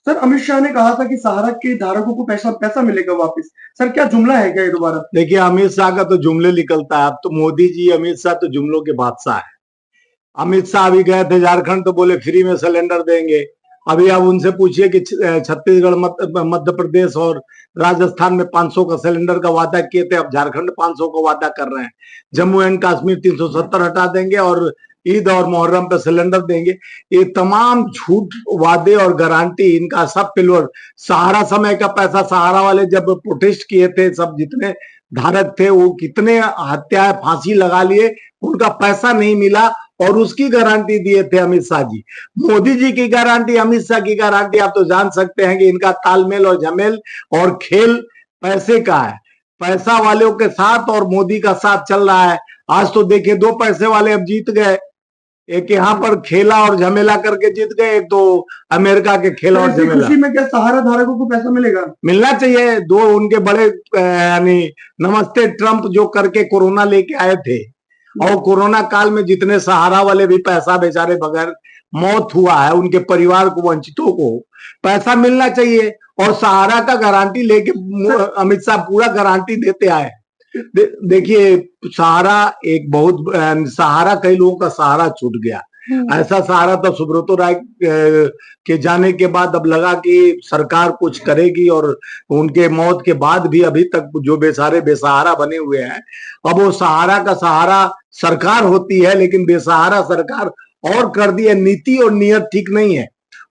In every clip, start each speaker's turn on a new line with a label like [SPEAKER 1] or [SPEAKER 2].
[SPEAKER 1] Sir Amit Shah ने कहा था कि सहारा के धारकों को पैसा पैसा मिलेगा वापस। सर क्या जुमला है क्या ये दोबारा?
[SPEAKER 2] देखिए, अमित शाह का तो जुमले निकलता है। अब तो मोदी जी, अमित शाह तो जुमलों के बादशाह है। अमित शाह अभी गए थे झारखंड तो बोले फ्री में सिलेंडर देंगे। अभी आप उनसे पूछिए कि छत्तीसगढ़, मध्य प्रदेश और राजस्थान में 500 का सिलेंडर का वादा किए थे, अब झारखंड 500 का वादा कर रहे हैं। जम्मू एंड कश्मीर 370 हटा देंगे और ईद और मोहर्रम पे सिलेंडर देंगे। ये तमाम झूठ वादे और गारंटी इनका सब पिलवर। सहारा समय का पैसा, सहारा वाले जब प्रोटेस्ट किए थे, सब जितने धारक थे वो कितने हत्याएं, फांसी लगा लिए, उनका पैसा नहीं मिला और उसकी गारंटी दिए थे अमित शाह जी। मोदी जी की गारंटी, अमित शाह की गारंटी, आप तो जान सकते हैं कि इनका तालमेल और झमेल और खेल पैसे का है। पैसा वालों के साथ और मोदी का साथ चल रहा है। आज तो देखिए, दो पैसे वाले अब जीत गए। एक यहाँ पर खेला और झमेला करके जीत गए, एक तो अमेरिका के खेला और झमेला।
[SPEAKER 1] खुशी में क्या सहारा धारकों को पैसा मिलेगा?
[SPEAKER 2] मिलना चाहिए। दो उनके बड़े यानी नमस्ते ट्रंप जो करके कोरोना लेके आए थे, और कोरोना काल में जितने सहारा वाले भी पैसा बेचारे बगैर मौत हुआ है, उनके परिवार को, वंचितों को पैसा मिलना चाहिए। और सहारा का गारंटी लेके अमित शाह पूरा गारंटी देते आए। देखिए, सहारा एक बहुत, सहारा कई लोगों का सहारा छूट गया। ऐसा सहारा तो सुब्रतो राय के जाने के बाद अब लगा कि सरकार कुछ करेगी, और उनके मौत के बाद भी अभी तक जो बेसारे बेसहारा बने हुए हैं, अब वो सहारा का सहारा सरकार होती है, लेकिन बेसहारा सरकार और कर दी है। नीति और नियत ठीक नहीं है।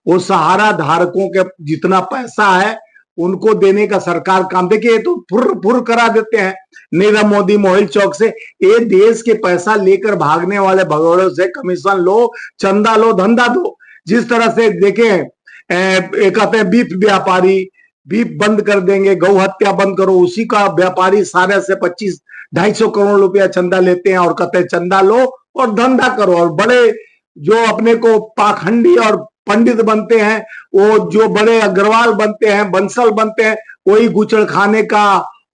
[SPEAKER 2] वो सहारा धारकों के जितना पैसा है उनको देने का सरकार काम, देखिए तो फुर फुर करा देते हैं। नीरव मोदी मोहिल चौक से, ये देश के पैसा लेकर भागने वाले भगोड़ों से कमीशन लो, चंदा लो, धंधा दो। जिस तरह से देखें, कहते हैं बीफ व्यापारी, बीफ बंद कर देंगे, गौ हत्या बंद करो, उसी का व्यापारी सारे से 25-250 करोड़ रुपया चंदा लेते हैं और कहते हैं चंदा लो और धंधा करो। और बड़े जो अपने को पाखंडी और पंडित बनते हैं, वो जो बड़े अग्रवाल बनते हैं, बंसल बनते हैं, वही गुचड़ खाने का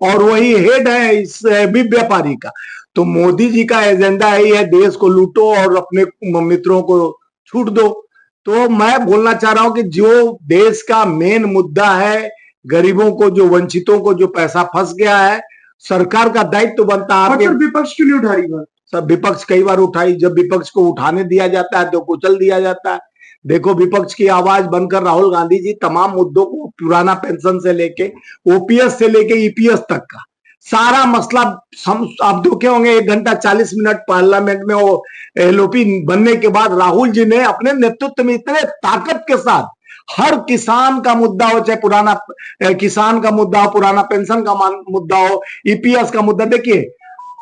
[SPEAKER 2] और वही हेड है इस व्यापारी का। तो मोदी जी का एजेंडा यही है, देश को लूटो और अपने मित्रों को छूट दो। तो मैं बोलना चाह रहा हूं कि जो देश का मेन मुद्दा है, गरीबों को, जो वंचितों को जो पैसा फंस गया है, सरकार का दायित्व बनता है।
[SPEAKER 1] विपक्ष क्यों नहीं उठा रही बात?
[SPEAKER 2] सब विपक्ष कई बार उठाई, जब विपक्ष को उठाने दिया जाता है तो कुचल दिया जाता है। देखो, विपक्ष की आवाज बनकर राहुल गांधी जी तमाम मुद्दों को, पुराना पेंशन से लेके ओपीएस से लेके ईपीएस तक का सारा मसला, आप देखे होंगे 1 घंटा 40 मिनट पार्लियामेंट में वो एलओपी बनने के बाद राहुल जी ने अपने नेतृत्व में इतने ताकत के साथ हर किसान का मुद्दा हो, चाहे पुराना किसान का मुद्दा हो, पुराना पेंशन का मुद्दा हो, ईपीएस का मुद्दा, देखिए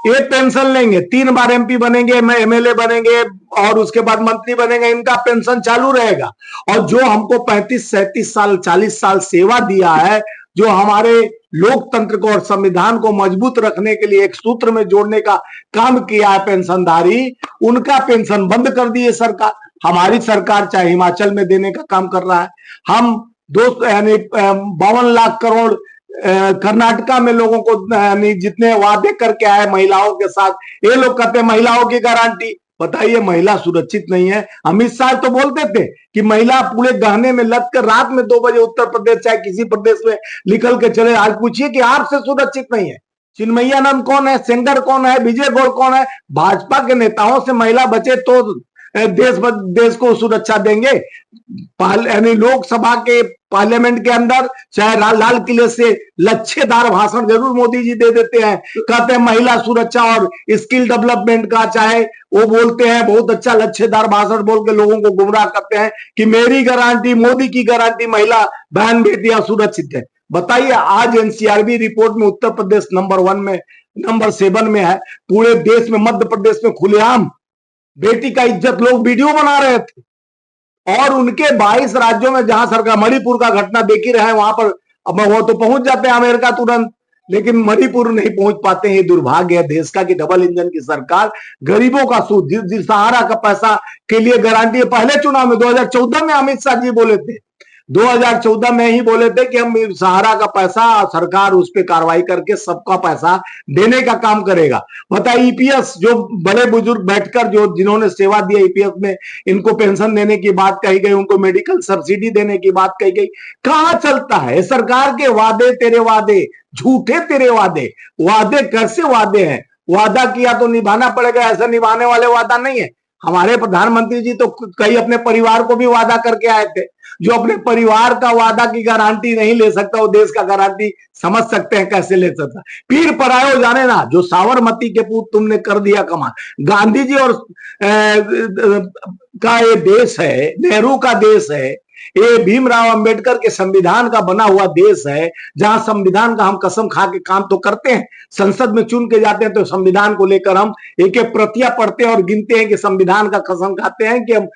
[SPEAKER 2] ये पेंशन लेंगे, 3 बार एमपी बनेंगे, एमएलए बनेंगे और उसके बाद मंत्री बनेंगे, इनका पेंशन चालू रहेगा। और जो हमको 35-37 साल 40 साल सेवा दिया है, जो हमारे लोकतंत्र को और संविधान को मजबूत रखने के लिए एक सूत्र में जोड़ने का काम किया है पेंशनधारी, उनका पेंशन बंद कर दिए सरकार। हमारी सरकार चाहे हिमाचल में देने का काम कर रहा है। हम 52 लाख करोड़ कर्नाटका में लोगों को जितने वादे करके आए महिलाओं के साथ, ये लोग कहते हैं महिलाओं की गारंटी। बताइए, महिला सुरक्षित नहीं है। अमित शाह तो बोलते थे कि महिला पूरे गहने में लग कर रात में 2 बजे उत्तर प्रदेश चाहे किसी प्रदेश में निकल के चले। आज पूछिए कि आपसे सुरक्षित नहीं है। चिन्मयानंद कौन है, सेंगर कौन है, विजय गौड़ कौन है? भाजपा के नेताओं से महिला बचे तो देश को सुरक्षा देंगे। यानी लोकसभा के पार्लियामेंट के अंदर चाहे लाल किले से लच्छेदार भाषण जरूर मोदी जी दे देते हैं, कहते हैं महिला सुरक्षा और स्किल डेवलपमेंट का, चाहे वो बोलते हैं बहुत अच्छा लच्छेदार भाषण बोल के लोगों को गुमराह करते हैं कि मेरी गारंटी, मोदी की गारंटी, महिला बहन बेटियां सुरक्षित है। बताइए, आज एनसीआरबी रिपोर्ट में उत्तर प्रदेश नंबर 1 में, नंबर 7 में है। पूरे देश में, मध्य प्रदेश में खुलेआम बेटी का इज्जत लोग वीडियो बना रहे थे। और उनके 22 राज्यों में, जहां सरकार, मणिपुर का घटना देख ही रहे हैं, वहां पर अब वो तो पहुंच जाते हैं अमेरिका तुरंत, लेकिन मणिपुर नहीं पहुंच पाते हैं। दुर्भाग्य है देश का कि डबल इंजन की सरकार गरीबों का सूद, जिस सहारा का पैसा के लिए गारंटी, पहले चुनाव में 2014 में अमित शाह जी बोले थे 2014 में ही बोले थे कि हम सहारा का पैसा सरकार उस पर कार्रवाई करके सबका पैसा देने का काम करेगा। पता ईपीएस जो बड़े बुजुर्ग बैठकर जो जिन्होंने सेवा दिया ईपीएस में, इनको पेंशन देने की बात कही गई, उनको मेडिकल सब्सिडी देने की बात कही गई, कहां चलता है? सरकार के वादे तेरे वादे, झूठे तेरे वादे। वादे कैसे वादे हैं? वादा किया तो निभाना पड़ेगा, ऐसा निभाने वाले वादा नहीं है। हमारे प्रधानमंत्री जी तो कई अपने परिवार को भी वादा करके आए थे। जो अपने परिवार का वादा की गारंटी नहीं ले सकता, वो देश का गारंटी समझ सकते हैं कैसे ले सकता। पीर परायो जाने ना, जो साबरमती के पूत तुमने कर दिया कमाल। गांधी जी और का ये देश है, नेहरू का देश है, ये भीमराव अंबेडकर के संविधान का बना हुआ देश है, जहां संविधान का हम कसम खा के काम तो करते हैं, संसद में चुन के जाते हैं तो संविधान को लेकर हम एक एक प्रतियां पढ़ते हैं और गिनते हैं कि संविधान का कसम खाते हैं कि हम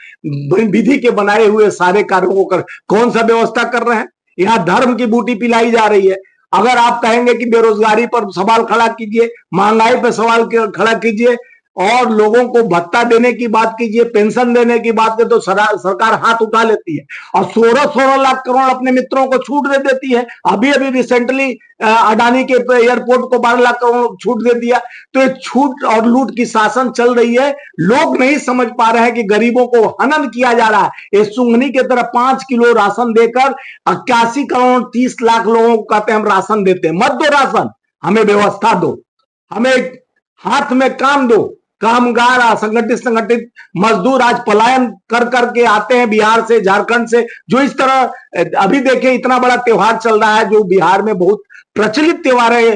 [SPEAKER 2] विधि के बनाए हुए सारे कार्यों को कर कौन सा व्यवस्था कर रहे हैं। यहाँ धर्म की बूटी पिलाई जा रही है। अगर आप कहेंगे कि बेरोजगारी पर सवाल खड़ा कीजिए, महंगाई पर सवाल खड़ा कीजिए और लोगों को भत्ता देने की बात कीजिए, पेंशन देने की बात की, तो सरकार हाथ उठा लेती है और 16 लाख करोड़ अपने मित्रों को छूट दे देती है। अभी अभी रिसेंटली अडानी के एयरपोर्ट को 12 लाख करोड़ छूट दे दिया। तो ये छूट और लूट की शासन चल रही है। लोग नहीं समझ पा रहे हैं कि गरीबों को हनन किया जा रहा है। ये सुंगनी की तरह 5 किलो राशन देकर 81 करोड़ 30 लाख लोगों को कहते हैं हम राशन देते हैं। मत दो राशन, हमें व्यवस्था दो, हमें हाथ में काम दो। कामगार संगठित मजदूर आज पलायन कर करके आते हैं बिहार से, झारखंड से। जो इस तरह अभी देखिए इतना बड़ा त्योहार चल रहा है जो बिहार में बहुत प्रचलित त्योहार है,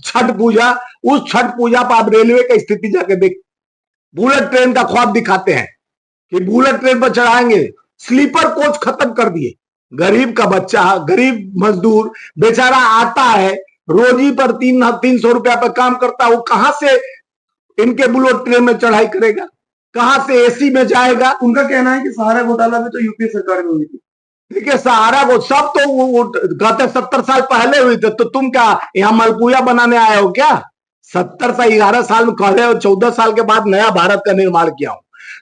[SPEAKER 2] छठ पूजा। उस छठ पूजा पर आप रेलवे की स्थिति जाके देख, बुलेट ट्रेन का ख्वाब दिखाते हैं कि बुलेट ट्रेन पर चढ़ाएंगे, स्लीपर कोच खत्म कर दिए। गरीब का बच्चा, गरीब मजदूर बेचारा आता है, रोजी पर 300 रुपया पर काम करता, वो कहां से इनके बुलेट ट्रेन में चढ़ाई करेगा, कहां से एसी में जाएगा?
[SPEAKER 1] उनका कहना है कि सहारा घोटाला भी तो यूपीए सरकार में हुई थी।
[SPEAKER 2] देखिए सहारा को सब तो वो कहते 70 साल पहले हुई थे, तो तुम क्या यहाँ मलपुआ बनाने आए हो क्या? 70 से 11 साल में कहते हो 14 साल के बाद नया भारत का निर्माण किया हूं।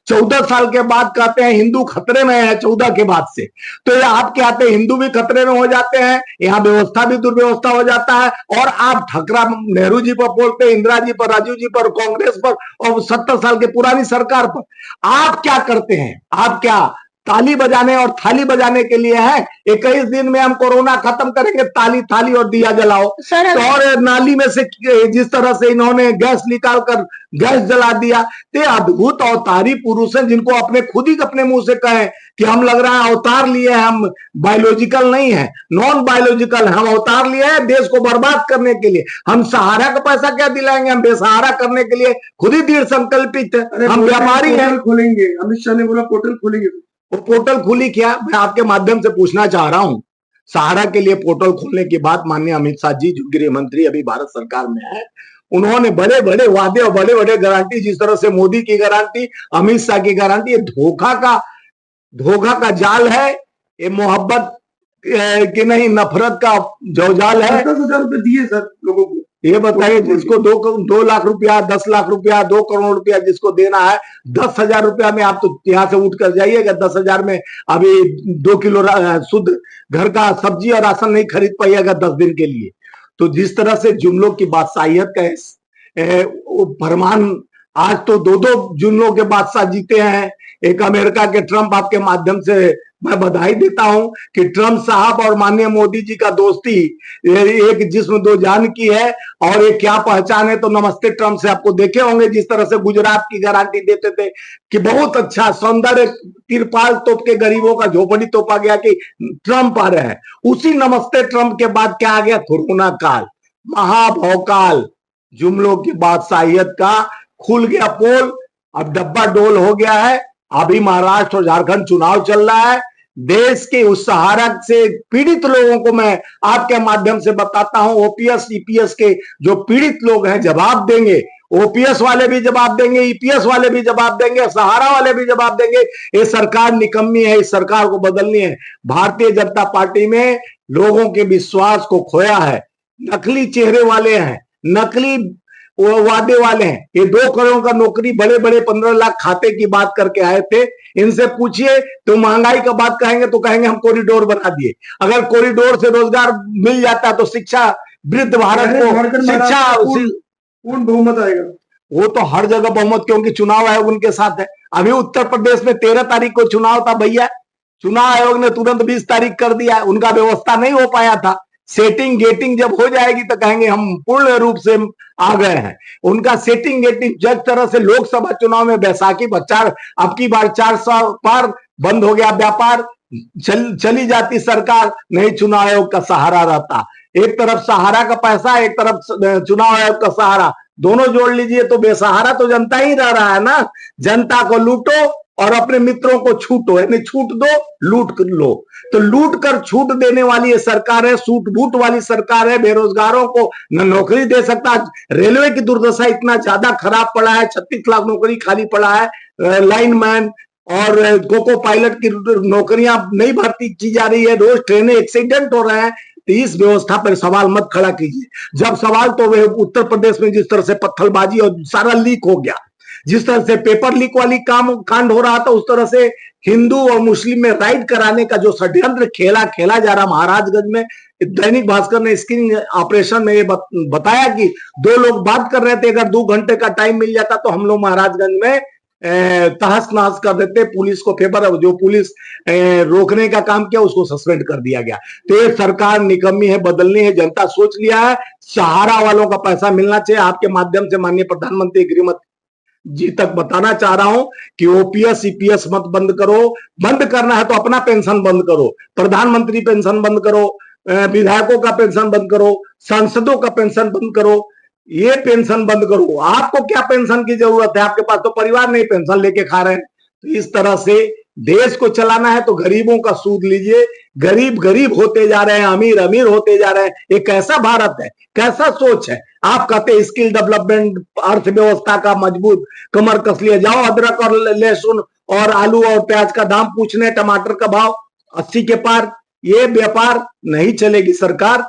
[SPEAKER 2] 14 साल के बाद कहते हैं हिंदू खतरे में है 14 के बाद से। तो ये आप क्या आते हैं, हिंदू भी खतरे में हो जाते हैं, यहाँ व्यवस्था भी दुर्व्यवस्था हो जाता है। और आप ठकरा नेहरू जी पर बोलते हैं, इंदिरा जी पर, राजीव जी पर, कांग्रेस पर और 70 साल के पुरानी सरकार पर। आप क्या करते हैं? आप क्या ताली बजाने और थाली बजाने के लिए है? 21 दिन में हम कोरोना खत्म करेंगे, ताली थाली और दिया जलाओ। तो और नाली में से जिस तरह से इन्होंने गैस निकाल कर गैस जला दिया, ते अद्भुत अवतारी पुरुष हैं जिनको अपने खुद ही अपने मुंह से कहें कि हम लग रहा है अवतार लिए हैं, हम बायोलॉजिकल नहीं है, नॉन बायोलॉजिकल, हम अवतार लिए हैं देश को बर्बाद करने के लिए। हम सहारा का पैसा क्या दिलाएंगे? हम बेसहारा करने के लिए खुद ही दृढ़ संकल्पित है। हम व्यापारी हैं।
[SPEAKER 1] खोलेंगे, अमित शाह ने बोला पोर्टल खोलेंगे।
[SPEAKER 2] वो पोर्टल खुली क्या? मैं आपके माध्यम से पूछना चाह रहा हूं। सहारा के लिए पोर्टल खोलने की बात माननीय अमित शाह जी, जो गृह मंत्री अभी भारत सरकार में है, उन्होंने बड़े बड़े वादे और बड़े बड़े गारंटी, जिस तरह से मोदी की गारंटी, अमित शाह की गारंटी, ये धोखा का जाल है। ये मोहब्बत कि नहीं नफरत का जो जाल है।
[SPEAKER 1] 10,000 रुपए दिए सर लोगों को।
[SPEAKER 2] ये बताइए, जिसको 2 लाख रुपया, 10 लाख रुपया, 2 करोड़ रुपया जिसको देना है, 10,000 रुपया में आप तो यहां से उठ कर जाइएगा। 10,000 में अभी 2 किलो शुद्ध घर का सब्जी और राशन नहीं खरीद पाइएगा 10 दिन के लिए। तो जिस तरह से जुमलों की बादशाहियत का फरमान, आज तो 2 जुमलों के बादशाह जीते हैं। एक अमेरिका के ट्रंप, आपके माध्यम से मैं बधाई देता हूं कि ट्रंप साहब और माननीय मोदी जी का दोस्ती एक जिस्म दो जान की है। और ये क्या पहचान है? तो नमस्ते ट्रंप से आपको देखे होंगे जिस तरह से गुजरात की गारंटी देते थे कि बहुत अच्छा सौंदर्य तिरपाल तोप के गरीबों का झोपड़ी तोपा गया कि ट्रंप आ रहे हैं। उसी नमस्ते ट्रंप के बाद क्या आ गया? कोरोना काल, महाभवकाल, जुमलों की बादशाहियत का खुल गया पोल। अब डब्बा डोल हो गया है। अभी महाराष्ट्र और झारखंड चुनाव चल रहा है। देश के उस सहारा से पीड़ित लोगों को मैं आपके माध्यम से बताता हूं, ओपीएस ईपीएस के जो पीड़ित लोग हैं जवाब देंगे। ओपीएस वाले भी जवाब देंगे, ईपीएस वाले भी जवाब देंगे, सहारा वाले भी जवाब देंगे। ये सरकार निकम्मी है, इस सरकार को बदलनी है। भारतीय जनता पार्टी में लोगों के विश्वास को खोया है। नकली चेहरे वाले हैं, नकली वो वादे वाले हैं। ये 2 करोड़ का नौकरी, बड़े बड़े 15 लाख खाते की बात करके आए थे। इनसे पूछिए तो महंगाई का बात कहेंगे तो कहेंगे हम कॉरिडोर बना दिए। अगर कॉरिडोर से रोजगार मिल जाता तो शिक्षा, वृद्ध भारत को शिक्षा,
[SPEAKER 1] पूर्ण बहुमत आएगा।
[SPEAKER 2] वो तो हर जगह बहुमत, क्योंकि चुनाव आयोग उनके साथ है। अभी उत्तर प्रदेश में 13 तारीख को चुनाव था भैया, चुनाव आयोग ने तुरंत 20 तारीख कर दिया। उनका व्यवस्था नहीं हो पाया था। सेटिंग गेटिंग जब हो जाएगी तो कहेंगे हम पूर्ण रूप से आ गए हैं। उनका सेटिंग गेटिंग जिस तरह से लोकसभा चुनाव में बैसाखी पर अब की बार 400 पार बंद हो गया व्यापार, चली जाती सरकार, नहीं चुनाव आयोग का सहारा रहता। एक तरफ सहारा का पैसा, एक तरफ चुनाव आयोग का सहारा, दोनों जोड़ लीजिए तो बेसहारा तो जनता ही रह रहा है ना। जनता को लूटो और अपने मित्रों को छूटो, यानी छूट दो लूट लो। तो लूट कर छूट देने वाली ये सरकार है, सूट बूट वाली सरकार है। बेरोजगारों को न नौकरी दे सकता। रेलवे की दुर्दशा इतना ज्यादा खराब पड़ा है, 36 लाख नौकरी खाली पड़ा है। लाइनमैन और कोको पायलट की नौकरियां नहीं भर्ती की जा रही है। रोज ट्रेनें एक्सीडेंट हो रहे हैं। तो इस व्यवस्था पर सवाल मत खड़ा कीजिए। जब सवाल तो वह उत्तर प्रदेश में जिस तरह से पत्थरबाजी और सारा लीक हो गया, जिस तरह से पेपर लीक वाली कांड हो रहा था, उस तरह से हिंदू और मुस्लिम में राइड कराने का जो षड्यंत्र खेला जा रहा महाराजगंज में। दैनिक भास्कर ने स्क्रीन ऑपरेशन में ये बताया कि 2 लोग बात कर रहे थे, अगर 2 घंटे का टाइम मिल जाता तो हम लोग महाराजगंज में तहस नहस कर देते। पुलिस को फेवर, जो पुलिस रोकने का काम किया उसको सस्पेंड कर दिया गया। तो ये सरकार निकम्मी है, बदलनी है। जनता सोच लिया है, सहारा वालों का पैसा मिलना चाहिए। आपके माध्यम से माननीय प्रधानमंत्री गृहमंत्री जी तक बताना चाह रहा हूं कि ओपीएस ईपीएस मत बंद करो। बंद करना है तो अपना पेंशन बंद करो, प्रधानमंत्री पेंशन बंद करो, विधायकों का पेंशन बंद करो, सांसदों का पेंशन बंद करो। ये पेंशन बंद करो। आपको क्या पेंशन की जरूरत है? आपके पास तो परिवार नहीं पेंशन लेके खा रहे हैं। तो इस तरह से देश को चलाना है तो गरीबों का सूद लीजिए। गरीब गरीब होते जा रहे हैं, अमीर अमीर होते जा रहे हैं। ये कैसा भारत है, कैसा सोच है? आप कहते स्किल डेवलपमेंट, अर्थव्यवस्था का मजबूत कमर कस लिया। जाओ अदरक और लहसुन और आलू और प्याज का दाम पूछने, टमाटर का भाव 80 के पार। ये व्यापार नहीं चलेगी सरकार।